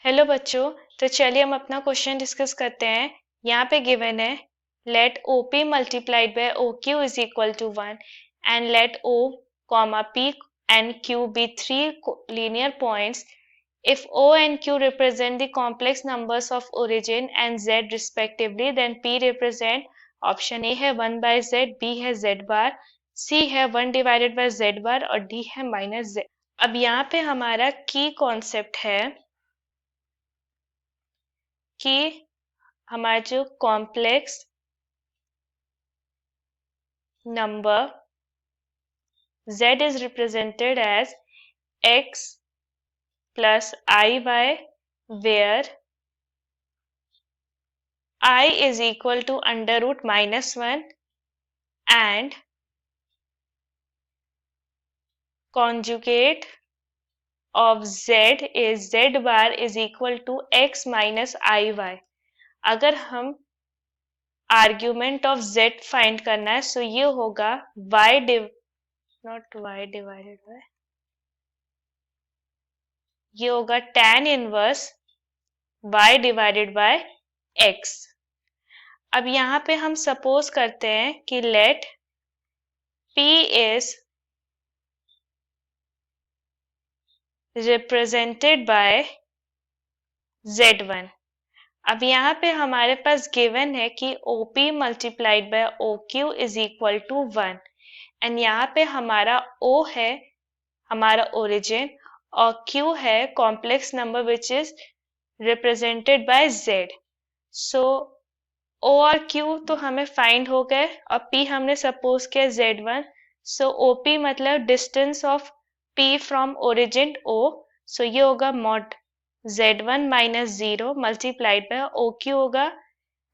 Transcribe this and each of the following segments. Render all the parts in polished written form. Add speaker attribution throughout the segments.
Speaker 1: Hello बच्चों। तो चलिए हम अपना क्वेश्चन डिस्कस करते हैं। यहाँ पे गिवन है let OP multiplied by OQ is equal to 1 and let O, P and Q be three linear points. If O and Q represent the complex numbers of origin and Z respectively, then P represent option A है 1 by Z, B है Z bar, C है 1 divided by Z bar और D है minus Z। अब यहाँ पे हमारा की कॉन्सेप्ट है कि हमारा जो complex number z is represented as x plus iy, where I is equal to under root -1 and conjugate of z is z bar is equal to x minus iy। अगर हम आर्ग्यूमेंट ऑफ z फाइंड करना है सो ये होगा y divided bye, ये होगा tan inverse y divided by x। अब यहाँ पे हम सपोज करते हैं कि let P is represented by Z1। अब यहाँ पे हमारे पास गिवन है कि OP multiplied by OQ is equal to 1 and यहाँ पे हमारा O है हमारा ओरिजिन और Q है complex number which is represented bye Z। So O और Q तो हमें फाइंड हो गए और P हमने सपोज किया Z1। सो OP मतलब distance of P from origin O। So ये होगा mod Z1 minus 0 multiplied by OQ होगा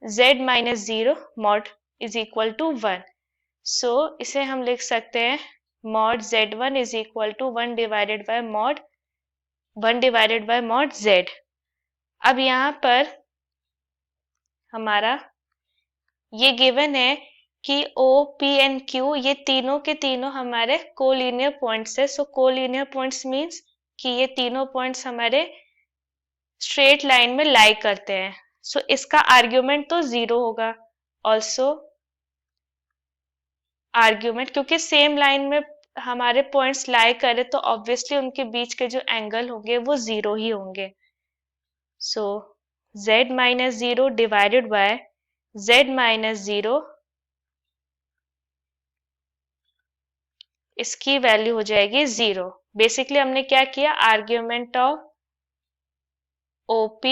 Speaker 1: Z minus 0 mod is equal to 1। So इसे हम लिख सकते हैं mod Z1 is equal to 1 divided by mod Z। अब यहाँ पर हमारा ये गिवन है कि O, P एंड Q ये तीनों के तीनों हमारे कोलिनियर पॉइंट्स है। सो कोलिनियर पॉइंट्स मीन्स कि ये तीनों पॉइंट्स हमारे स्ट्रेट लाइन में लाई करते हैं। सो इसका आर्ग्यूमेंट तो 0 होगा। ऑल्सो आर्ग्यूमेंट क्योंकि सेम लाइन में हमारे पॉइंट्स लाई करे तो ऑब्वियसली उनके बीच के जो एंगल होंगे वो 0 ही होंगे। सो Z minus 0 divided by Z minus 0, इसकी वैल्यू हो जाएगी 0। बेसिकली हमने क्या किया, argument of OP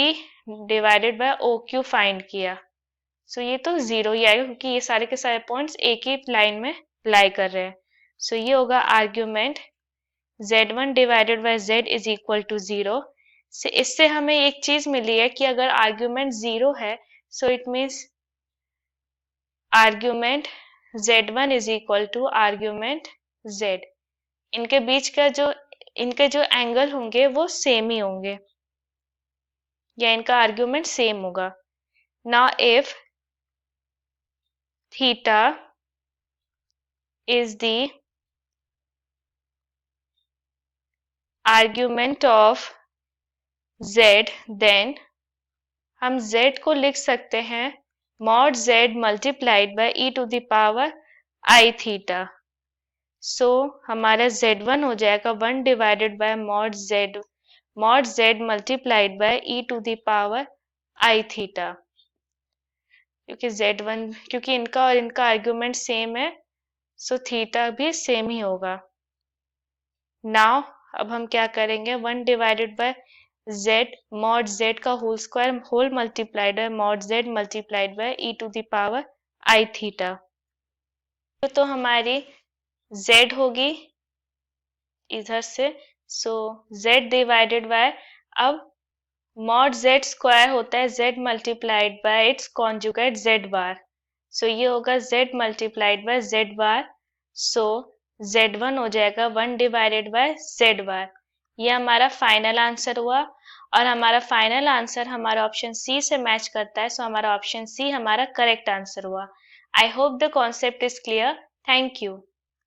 Speaker 1: divided by OQ find किया। सो ये तो 0 ही आएगा क्योंकि ये सारे के सारे पॉइंट्स एक ही लाइन में लाई कर रहे हैं। सो ये होगा argument Z1 divided by Z is equal to 0। इससे हमें एक चीज मिली है कि अगर आर्ग्यूमेंट 0 है so it means argument Z1 is equal to argument Z। इनके बीच का इनके जो एंगल होंगे वो सेम ही होंगे या इनका आर्ग्यूमेंट सेम होगा। Now if theta is the argument of Z, then हम Z को लिख सकते हैं mod Z multiplied by e to the power I theta। सो हमारा Z1 हो जाएगा 1 divided bye mod Z multiplied by e to the power I theta। क्योंकि इनका और इनका आर्ग्यूमेंट सेम है सो थीटा भी सेम ही होगा। नाउ अब हम क्या करेंगे, 1 divided by Z mod Z का whole square whole multiplied by mod Z multiplied by e to the power I theta. तो हमारी Z होगी इधर से, सो Z डिवाइडेड बाय, अब मॉड Z स्क्वायर होता है Z multiplied by its conjugate Z bar. So ये होगा Z multiplied by Z bar. So Z1 हो जाएगा 1 डिवाइडेड बाय Z बार। ये हमारा फाइनल आंसर हुआ और हमारा फाइनल आंसर हमारा ऑप्शन सी से मैच करता है। सो हमारा ऑप्शन सी हमारा करेक्ट आंसर हुआ। I hope the concept is clear. Thank you.